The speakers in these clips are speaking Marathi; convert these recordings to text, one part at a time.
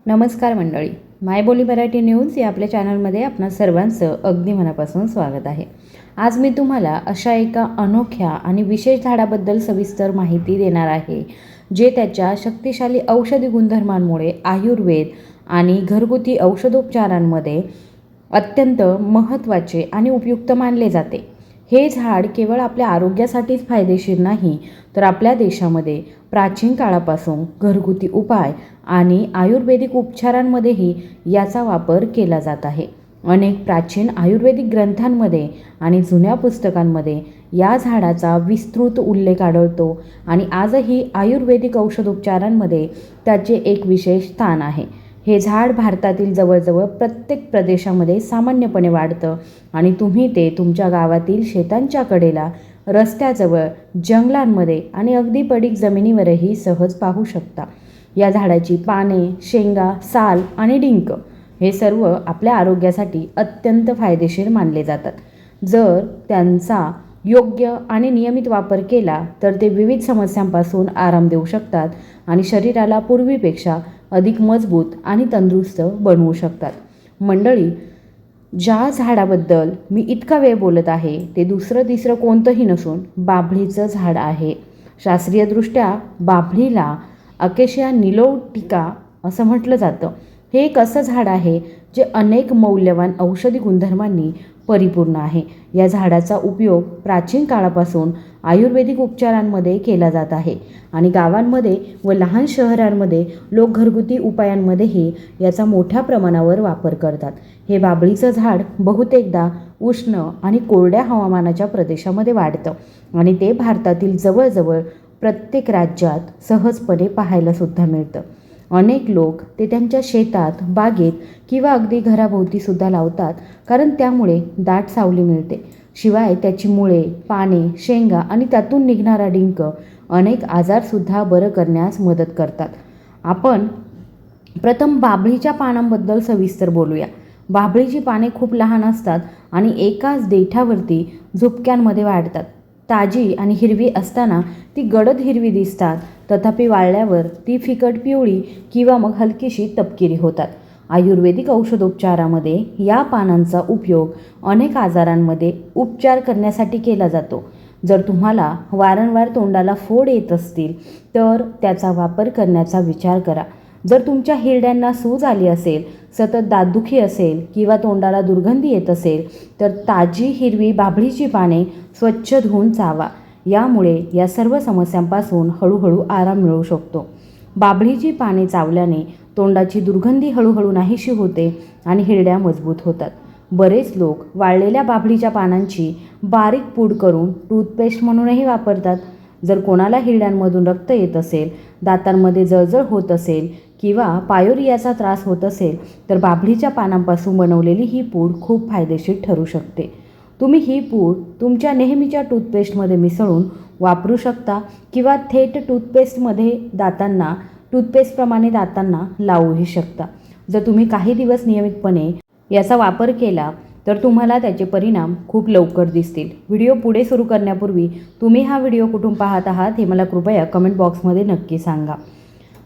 नमस्कार मंडळी, मायबोली मराठी न्यूज या आपल्या चॅनलमध्ये आपणा सर्वांचं अगदी मनापासून स्वागत आहे। आज मी तुम्हाला अशा एका अनोख्या आणि विशेष झाडाबद्दल सविस्तर माहिती देणार आहे, जे त्याच्या शक्तिशाली औषधी गुणधर्मांमुळे आयुर्वेद आणि घरगुती औषधोपचारांमध्ये अत्यंत महत्त्वाचे आणि उपयुक्त मानले जाते। हे झाड केवळ आपल्या आरोग्यासाठीच फायदेशीर नाही, तर आपल्या देशामध्ये प्राचीन काळापासून घरगुती उपाय आणि आयुर्वेदिक उपचारांमध्येही याचा वापर केला जात आहे। अनेक प्राचीन आयुर्वेदिक ग्रंथांमध्ये आणि जुन्या पुस्तकांमध्ये या झाडाचा विस्तृत उल्लेख आढळतो आणि आजही आयुर्वेदिक औषधोपचारांमध्ये त्याचे एक विशेष स्थान आहे। हे झाड भारतातील जवळजवळ प्रत्येक प्रदेशामध्ये सामान्यपणे वाढतं आणि तुम्ही ते तुमच्या गावातील शेतांच्या कडेला, रस्त्याजवळ, जंगलांमध्ये आणि अगदी पडीक जमिनीवरही सहज पाहू शकता। या झाडाची पाने, शेंगा, साल आणि डिंक हे सर्व आपल्या आरोग्यासाठी अत्यंत फायदेशीर मानले जातात। जर त्यांचा योग्य आणि नियमित वापर केला तर ते विविध समस्यांपासून आराम देऊ शकतात आणि शरीराला पूर्वीपेक्षा अधिक मजबूत आणि तंदुरुस्त बनवू शकतात। मंडळी, ज्या झाडाबद्दल मी इतका वेळ बोलत आहे ते दुसरं तिसरं कोणतंही नसून बाभळीचं झाड आहे। शास्त्रीयदृष्ट्या बाभळीला अकेशिया निलोटिका असं म्हटलं जातं। हे एक असं झाड आहे जे अनेक मौल्यवान औषधी गुणधर्मांनी परिपूर्ण आहे। या झाडाचा उपयोग प्राचीन काळापासून आयुर्वेदिक उपचारांमध्ये केला जात आहे आणि गावांमध्ये व लहान शहरांमध्ये लोक घरगुती उपायांमध्येही याचा मोठ्या प्रमाणावर वापर करतात। हे बाभळीचं झाड बहुतेकदा उष्ण आणि कोरड्या हवामानाच्या प्रदेशामध्ये वाढतं आणि ते भारतातील जवळजवळ प्रत्येक राज्यात सहजपणे पाहायला सुद्धा मिळतं। अनेक लोक ते त्यांच्या शेतात, बागेत किंवा अगदी घराभोवती सुद्धा लावतात, कारण त्यामुळे दाट सावली मिळते। शिवाय त्याची मुळे, पाने, शेंगा आणि त्यातून निघणारा डिंक अनेक आजारसुद्धा बरं करण्यास मदत करतात। आपण प्रथम बाभळीच्या पानांबद्दल सविस्तर बोलूया। बाभळीची पाने खूप लहान असतात आणि एकाच देठावरती झुपक्यांमध्ये वाढतात। ताजी आणि हिरवी असताना ती गडद हिरवी दिसतात, तथापि वाळल्यावर ती फिकट पिवळी किंवा मग हलकीशी तपकिरी होतात। आयुर्वेदिक औषधोपचारामध्ये या पानांचा उपयोग अनेक आजारांमध्ये उपचार करण्यासाठी केला जातो। जर तुम्हाला वारंवार तोंडाला फोड येत असतील तर त्याचा वापर करण्याचा विचार करा। जर तुमच्या हिरड्यांना सूज आली असेल, सतत दातदुखी असेल किंवा तोंडाला दुर्गंधी येत असेल तर ताजी हिरवी बाभळीची पाने स्वच्छ धुवून चावा। यामुळे या सर्व समस्यांपासून हळूहळू आराम मिळू शकतो। बाभळीची पाने चावल्याने तोंडाची दुर्गंधी हळूहळू नाहीशी होते आणि हिरड्या मजबूत होतात। बरेच लोक वाळलेल्या बाभळीच्या पानांची बारीक पूड करून टूथपेस्ट म्हणूनही वापरतात। जर कोणाला हिरड्यांमधून रक्त येत असेल, दातांमध्ये जळजळ होत असेल किंवा पायोरियाचा त्रास होत असेल तर बाभळीच्या पानांपासून बनवलेली ही पूड खूप फायदेशीर ठरू शकते। तुम्ही ही पूड तुमच्या नेहमीच्या टूथपेस्टमध्ये मिसळून वापरू शकता किंवा थेट टूथपेस्टप्रमाणे दातांना लावूही शकता। जर तुम्ही काही दिवस नियमितपणे याचा वापर केला तर तुम्हाला त्याचे परिणाम खूप लवकर दिसतील। व्हिडिओ पुढे सुरू करण्यापूर्वी तुम्ही हा व्हिडिओ कुठून पाहत आहात हे मला कृपया कमेंट बॉक्समध्ये नक्की सांगा।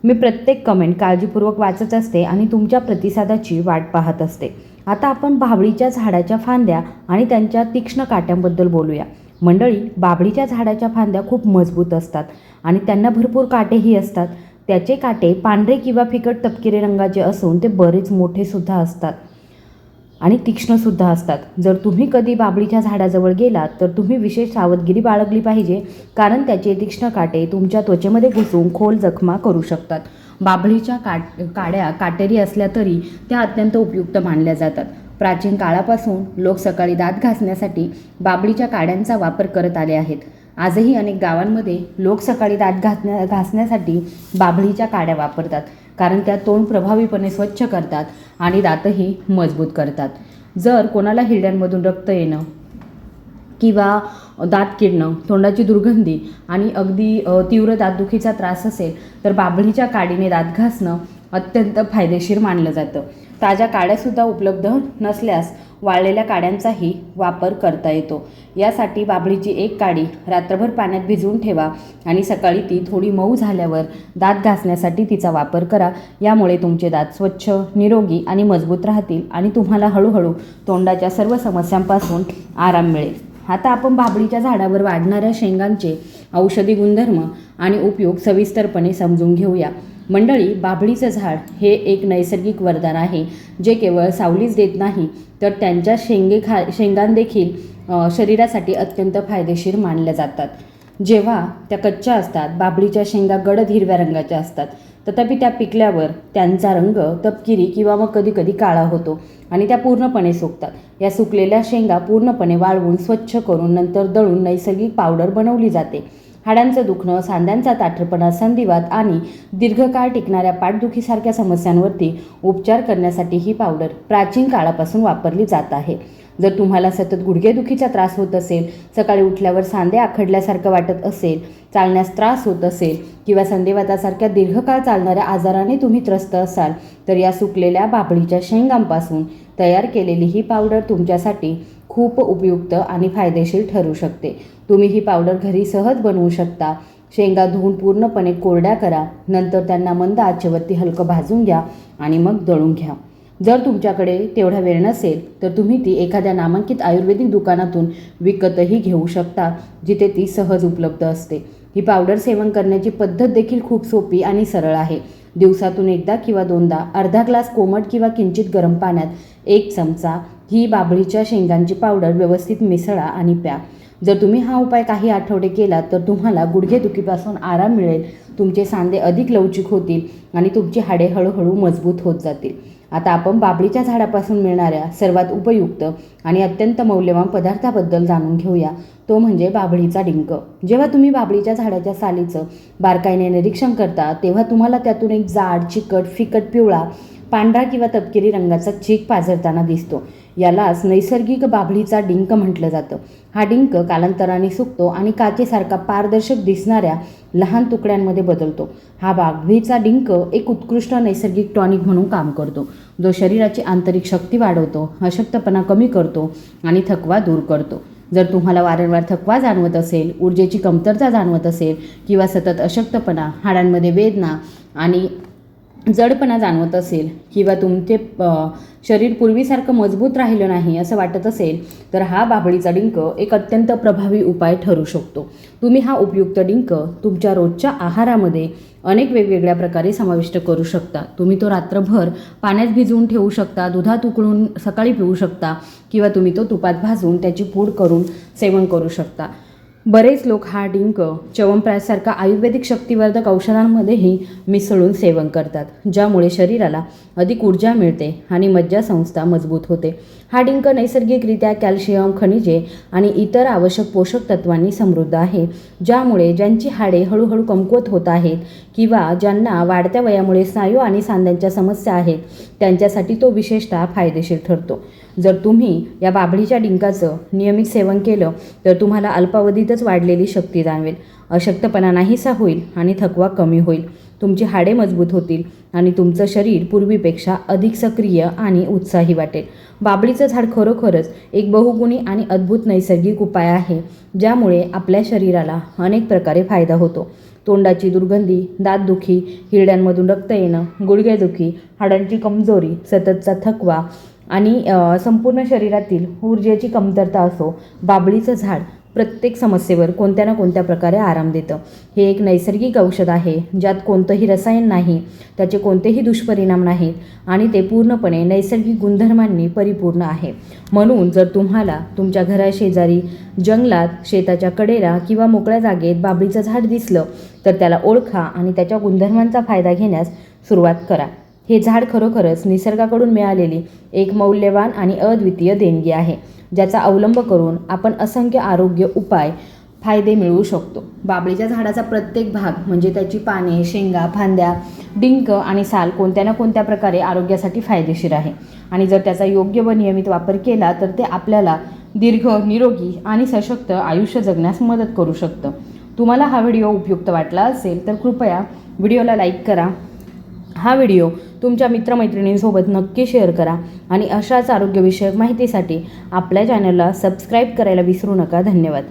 मी प्रत्येक कमेंट काळजीपूर्वक वाचत असते आणि तुमच्या प्रतिसादाची वाट पाहत असते। आता आपण बाभळीच्या झाडाच्या फांद्या आणि त्यांच्या तीक्ष्ण काट्यांबद्दल बोलूया। मंडळी, बाभळीच्या झाडाच्या फांद्या खूप मजबूत असतात आणि त्यांना भरपूर काटेही असतात। त्याचे काटे पांढरे किंवा फिकट तपकिरी रंगाचे असून ते बरेच मोठेसुद्धा असतात आणि तीक्ष्णसुद्धा असतात। जर तुम्ही कधी बाभळीच्या झाडाजवळ गेलात तर तुम्ही विशेष सावधगिरी बाळगली पाहिजे, कारण त्याचे तीक्ष्ण काटे तुमच्या त्वचेमध्ये घुसून खोल जखमा करू शकतात। बाभळीच्या काड्या काटेरी असल्या तरी त्या अत्यंत उपयुक्त मानल्या जातात। प्राचीन काळापासून लोक सकाळी दात घासण्यासाठी बाभळीच्या काड्यांचा वापर करत आले आहेत। आजही अनेक गावांमध्ये लोक सकाळी दात घासण्यासाठी बाभळीच्या काड्या वापरतात, कारण त्या तोंड प्रभावीपणे स्वच्छ करतात आणि दातही मजबूत करतात। जर कोणाला हिरड्यांमधून रक्त येणं किंवा दात किडणं, तोंडाची दुर्गंधी आणि अगदी तीव्र दातदुखीचा त्रास असेल तर बाभळीच्या काडीने दात घासणं अत्यंत फायदेशीर मानलं जातं. ताज्या काड्यासुद्धा उपलब्ध नसल्यास वाळलेल्या काड्यांचाही वापर करता येतो. यासाठी बाभळीची एक काडी रात्रभर पाण्यात भिजवून ठेवा आणि सकाळी ती थोडी मऊ झाल्यावर दात घासण्यासाठी तिचा वापर करा. यामुळे तुमचे दात स्वच्छ, निरोगी आणि मजबूत राहतील आणि तुम्हाला हळूहळू तोंडाच्या सर्व समस्यांपासून आराम मिळेल. आता आपण बाभळीच्या झाडावर वाढणाऱ्या शेंगांचे औषधी गुणधर्म आणि उपयोग सविस्तरपणे समजून घेऊया. मंडळी, बाभळीचं झाड हे एक नैसर्गिक वरदान आहे, जे केवळ सावलीच देत नाही तर त्यांच्या शेंगांदेखील शरीरासाठी अत्यंत फायदेशीर मानल्या जातात. जेव्हा त्या कच्च्या असतात, बाभळीच्या शेंगा गडद हिरव्या रंगाच्या असतात. तथापि त्या पिकल्यावर त्यांचा रंग तपकिरी किंवा मग कधीकधी काळा होतो आणि त्या पूर्णपणे सुकतात. या सुकलेल्या शेंगा पूर्णपणे वाळवून स्वच्छ करून नंतर दळून नैसर्गिक पावडर बनवली जाते. हाडांचं दुखणं, सांध्यांचा ताठरपणा, संधिवात आणि दीर्घकाळ टिकणाऱ्या पाठदुखीसारख्या समस्यांवरती उपचार करण्यासाठी ही पावडर प्राचीन काळापासून वापरली जात आहे. जर तुम्हाला सतत गुडघेदुखीचा त्रास होत असेल, सकाळी उठल्यावर सांधे आखडल्यासारखं वाटत असेल, चालण्यास त्रास होत असेल किंवा संधिवातासारख्या दीर्घकाळ चालणाऱ्या आजाराने तुम्ही त्रस्त असाल तर या सुकलेल्या बाभळीच्या शेंगांपासून तयार केलेली ही पावडर तुमच्यासाठी खूप उपयुक्त आणि फायदेशीर ठरू शकते. तुम्ही ही पावडर घरी सहज बनवू शकता. शेंगा धुवून पूर्णपणे कोरड्या करा, नंतर त्यांना मंद आचेवरती हलकं भाजून घ्या आणि मग दळून घ्या. जर तुमच्याकडे तेवढा वेळ नसेल तर तुम्ही ती एखाद्या नामांकित आयुर्वेदिक दुकानातून विकतही घेऊ शकता, जिथे ती सहज उपलब्ध असते. ही पावडर सेवन करण्याची पद्धत देखील खूप सोपी आणि सरळ आहे. दिवसातून एकदा किंवा दोनदा अर्धा ग्लास कोमट किंवा किंचित गरम पाण्यात 1 चमचा ही बाभळीच्या शेंगांची पावडर व्यवस्थित मिसळा आणि प्या. जर तुम्ही हा उपाय काही आठवडे केला तर तुम्हाला गुडघेदुखीपासून आराम मिळेल, तुमचे सांधे अधिक लवचिक होतील आणि तुमची हाडे हळूहळू मजबूत होत जातील. आता आपण बाभळीच्या झाडापासून मिळणाऱ्या सर्वात उपयुक्त आणि अत्यंत मौल्यवान पदार्थाबद्दल जाणून घेऊया. तो म्हणजे बाभळीचा डिंक. जेव्हा तुम्ही बाभळीच्या झाडाच्या सालीचं बारकाईने निरीक्षण करता तेव्हा तुम्हाला त्यातून एक जाड, चिकट, फिकट पिवळा, पांढरा किंवा तपकिरी रंगाचा चीक पाझरताना दिसतो. यालाच नैसर्गिक बाभळीचा डिंक म्हटलं जातं. हा डिंक कालांतराने सुकतो आणि काचेसारखा पारदर्शक दिसणाऱ्या लहान तुकड्यांमध्ये बदलतो. हा बाभळीचा डिंक एक उत्कृष्ट नैसर्गिक टॉनिक म्हणून काम करतो, जो शरीराची आंतरिक शक्ती वाढवतो, अशक्तपणा कमी करतो आणि थकवा दूर करतो. जर तुम्हाला वारंवार थकवा जाणवत असेल, ऊर्जेची कमतरता जाणवत असेल किंवा सतत अशक्तपणा, हाडांमध्ये वेदना आणि जडपणा जाणवत असेल किंवा तुमचे शरीर पूर्वीसारखं मजबूत राहिलं नाही असं वाटत असेल तर हा बाभळीचा डिंक एक अत्यंत प्रभावी उपाय ठरू शकतो. तुम्ही हा उपयुक्त डिंक तुमच्या रोजच्या आहारामध्ये अनेक वेगवेगळ्या प्रकारे समाविष्ट करू शकता. तुम्ही तो रात्रभर पाण्यात भिजवून ठेवू शकता, दुधात उकळून सकाळी पिऊ शकता किंवा तुम्ही तो तुपात भाजून त्याची पूड करून सेवन करू शकता. बरेच लोक हा डिंक च्यवनप्राशसारखा आयुर्वेदिक शक्तिवर्धक औषधांमध्येही मिसळून सेवन करतात, ज्यामुळे शरीराला अधिक ऊर्जा मिळते आणि मज्जासंस्था मजबूत होते. हा डिंक नैसर्गिकरित्या कॅल्शियम, खनिजे आणि इतर आवश्यक पोषक तत्वांनी समृद्ध आहे, ज्यामुळे ज्यांची हाडे हळूहळू कमकुवत होत आहेत किंवा ज्यांना वाढत्या वयामुळे स्नायू आणि सांध्यांच्या समस्या आहेत त्यांच्यासाठी तो विशेषतः फायदेशीर ठरतो. जर तुम्ही या बाभळीच्या डिंकाचं नियमित सेवन केलं तर तुम्हाला अल्पावधीतच वाढलेली शक्ती जाणवेल, अशक्तपणा नाहीसा होईल आणि थकवा कमी होईल. तुमची हाडे मजबूत होतील आणि तुमचं शरीर पूर्वीपेक्षा अधिक सक्रिय आणि उत्साही वाटेल. बाभळीचं झाड खरोखरच एक बहुगुणी आणि अद्भुत नैसर्गिक उपाय आहे, ज्यामुळे आपल्या शरीराला अनेक प्रकारे फायदा होतो. तोंडाची दुर्गंधी, दातदुखी, हिरड्यांमधून रक्त येणं, गुडघेदुखी, हाडांची कमजोरी, सततचा थकवा आणि संपूर्ण शरीरातील ऊर्जेची कमतरता असो, बाभळीचं झाड प्रत्येक समस्येवर कोणत्या ना कोणत्या प्रकारे आराम देतं. हे एक नैसर्गिक औषध आहे, ज्यात कोणतंही रसायन नाही, त्याचे कोणतेही दुष्परिणाम नाहीत आणि ते पूर्णपणे नैसर्गिक गुणधर्मांनी परिपूर्ण आहे. म्हणून जर तुम्हाला तुमच्या घराशेजारी, जंगलात, शेताच्या कडेला किंवा मोकळ्या जागेत बाभळीचं झाड दिसलं तर त्याला ओळखा आणि त्याच्या गुणधर्मांचा फायदा घेण्यास सुरुवात करा. हे झाड खरोखरच निसर्गाकडून मिळालेली एक मौल्यवान आणि अद्वितीय देणगी आहे, ज्याचा अवलंब करून आपण असंख्य आरोग्य उपाय फायदे मिळवू शकतो. बाभळीच्या झाडाचा प्रत्येक भाग म्हणजे त्याची पाने, शेंगा, फांद्या, डिंक आणि साल कोणत्या ना कोणत्या प्रकारे आरोग्यासाठी फायदेशीर आहे आणि जर त्याचा योग्य व नियमित वापर केला तर ते आपल्याला दीर्घ, निरोगी आणि सशक्त आयुष्य जगण्यास मदत करू शकतं. तुम्हाला हा व्हिडिओ उपयुक्त वाटला असेल तर कृपया व्हिडिओला लाईक करा, हा व्हिडिओ तुमच्या मित्रमैत्रिणींसोबत नक्की शेअर करा आणि अशाच आरोग्यविषयक माहितीसाठी आपल्या चॅनलला सबस्क्राईब करायला विसरू नका. धन्यवाद.